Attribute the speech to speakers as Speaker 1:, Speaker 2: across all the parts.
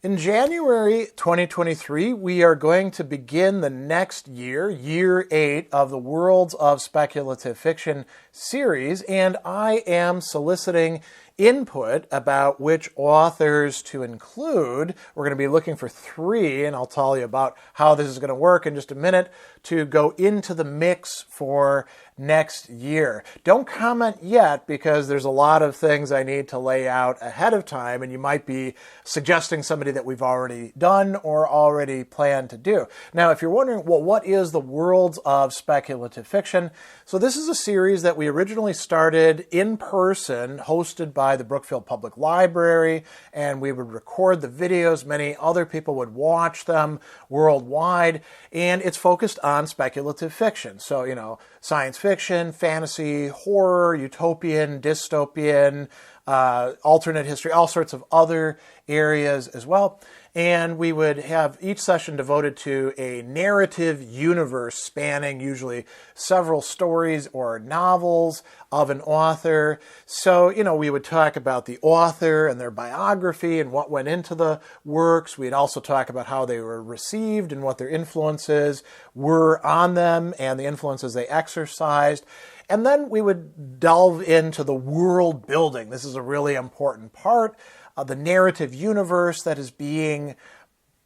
Speaker 1: In January 2023, we are going to begin the next year, year 8 of the Worlds of Speculative Fiction series, and I am soliciting input about which authors to include. We're going to be looking for 3, and I'll tell you about how this is going to work in just a minute, to go into the mix for next year. Don't comment yet because there's a lot of things I need to lay out ahead of time, and you might be suggesting somebody that we've already done or already planned to do. Now, if you're wondering, well, what is the Worlds of Speculative Fiction? So this is a series that we originally started in person, hosted by the Brookfield Public Library, and we would record the videos. Many other people would watch them worldwide, and it's focused on speculative fiction. So, science fiction, fantasy, horror, utopian, dystopian, alternate history, all sorts of other areas as well. And we would have each session devoted to a narrative universe spanning usually several stories or novels of an author. So, we would talk about the author and their biography and what went into the works. We'd also talk about how they were received and what their influences were on them and the influences they exercised. And then we would delve into the world building. This is a really important part of the narrative universe that is being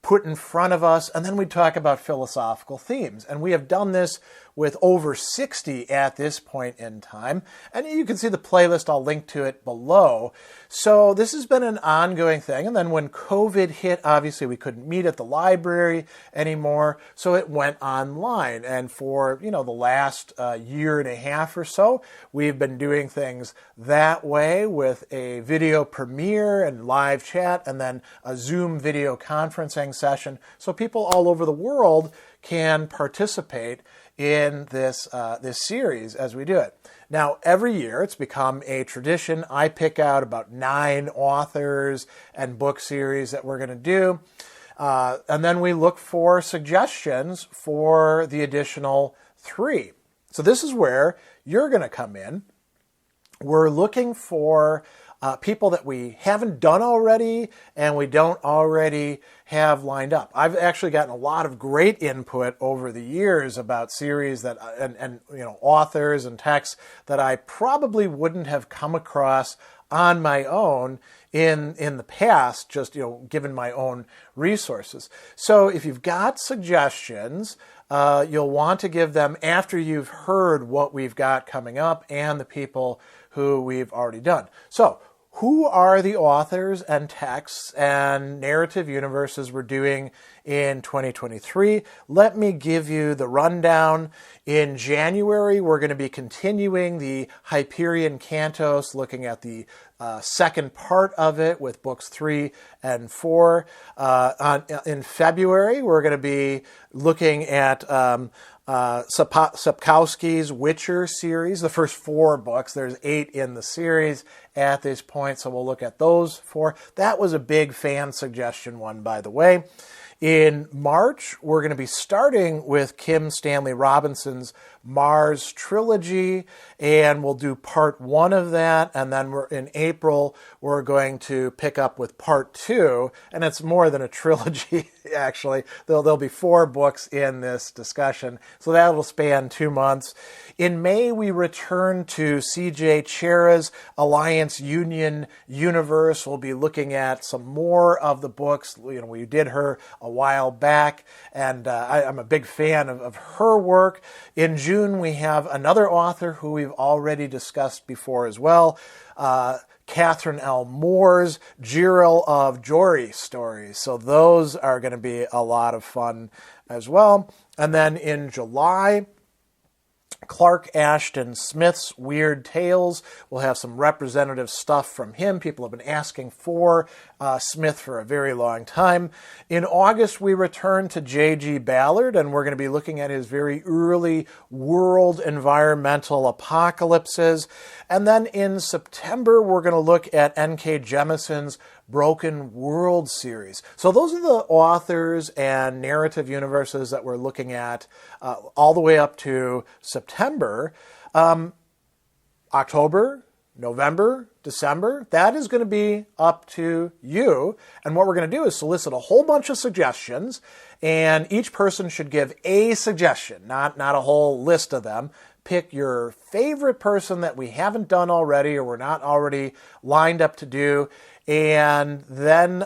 Speaker 1: put in front of us. And then we talk about philosophical themes. And we have done this with over 60 at this point in time. And you can see the playlist. I'll link to it below. So this has been an ongoing thing. And then when COVID hit, obviously we couldn't meet at the library anymore. So it went online. And for, the last year and a half or so, we've been doing things that way with a video premiere and live chat and then a Zoom video conferencing session. So people all over the world can participate in this series as we do it. Now, every year it's become a tradition. I pick out about 9 authors and book series that we're going to do. And then we look for suggestions for the additional 3. So this is where you're going to come in. We're looking for people that we haven't done already and we don't already have lined up. I've actually gotten a lot of great input over the years about series that and authors and texts that I probably wouldn't have come across on my own in the past, just given my own resources. So if you've got suggestions, you'll want to give them after you've heard what we've got coming up and the people who we've already done. So who are the authors and texts and narrative universes we're doing in 2023? Let me give you the rundown. In January, we're going to be continuing the Hyperion Cantos, looking at the second part of it with books 3 and 4. In February, we're going to be looking at Sapkowski's Witcher series, the first 4 books. There's 8 in the series at this point, so we'll look at those 4. That was a big fan suggestion one, by the way. In March, we're going to be starting with Kim Stanley Robinson's Mars trilogy, and we'll do part 1 of that, and then in April, we're going to pick up with part 2, and it's more than a trilogy, actually. There'll be 4 books in this discussion, so that'll span 2 months. In May, we return to C.J. Cherryh's Alliance Union universe. We'll be looking at some more of the books. We did her a while back, and I'm a big fan of her work. In June, we have another author who we've already discussed before as well, Catherine L. Moore's Jiril of Jory stories. So those are going to be a lot of fun as well. And then in July, Clarke Ashton Smith's Weird Tales. We'll have some representative stuff from him. People have been asking for Smith for a very long time. In August, we return to J.G. Ballard, and we're going to be looking at his very early world environmental apocalypses. And then in September, we're going to look at N.K. Jemison's Broken World series. So those are the authors and narrative universes that we're looking at all the way up to September. October, November, December, that is going to be up to you. And what we're going to do is solicit a whole bunch of suggestions, and each person should give a suggestion, not a whole list of them. Pick your favorite person that we haven't done already or we're not already lined up to do, and then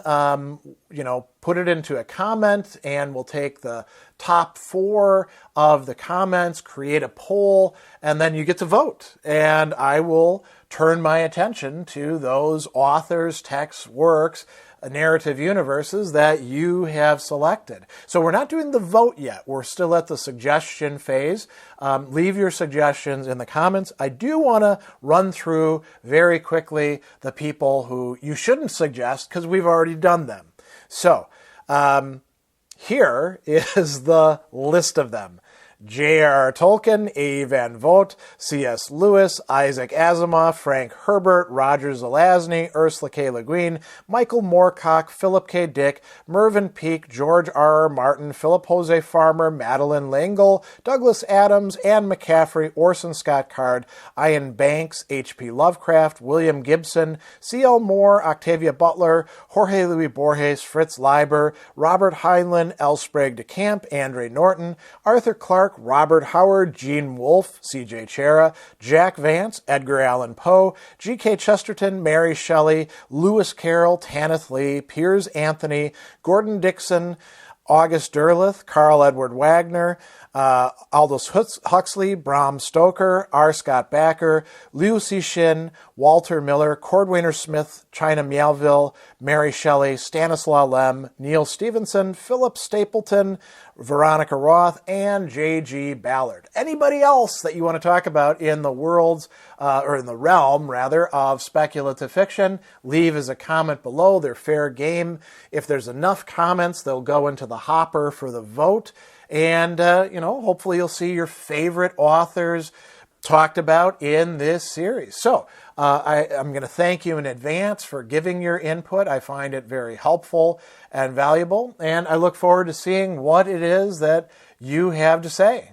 Speaker 1: put it into a comment, and we'll take the top 4 of the comments, create a poll, and then you get to vote. And I will turn my attention to those authors, texts, works, narrative universes that you have selected. So we're not doing the vote yet. We're still at the suggestion phase. Leave your suggestions in the comments. I do want to run through very quickly the people who you shouldn't suggest because we've already done them. So here is the list of them. J.R.R. Tolkien, A. Van Vogt, C.S. Lewis, Isaac Asimov, Frank Herbert, Roger Zelazny, Ursula K. Leguin, Michael Moorcock, Philip K. Dick, Mervyn, Peake, George R.R. Martin, Philip Jose Farmer, Madeline L'Engle, Douglas Adams, Anne McCaffrey, Orson Scott Card, Iain Banks, H.P. Lovecraft, William Gibson, C.L. Moore, Octavia Butler, Jorge Luis Borges, Fritz Leiber, Robert Heinlein, L. Sprague de Camp, Andre Norton, Arthur Clarke, Robert Howard, Gene Wolfe, C.J. Cherryh, Jack Vance, Edgar Allan Poe, G.K. Chesterton, Mary Shelley, Lewis Carroll, Tanith Lee, Piers Anthony, Gordon Dixon, August Derleth, Carl Edward Wagner, Aldous Huxley, Bram Stoker, R. Scott Bakker, Liu Cixin, Walter Miller, Cordwainer Smith, China Miéville, Mary Shelley, Stanislaw Lem, Neil Stevenson, Philip Stapleton, Veronica Roth, and J.G. Ballard. Anybody else that you want to talk about in the worlds, or in the realm, rather, of speculative fiction, leave as a comment below. They're fair game. If there's enough comments, they'll go into the hopper for the vote. And, hopefully you'll see your favorite authors talked about in this series. So I'm going to thank you in advance for giving your input. I find it very helpful and valuable, and I look forward to seeing what it is that you have to say.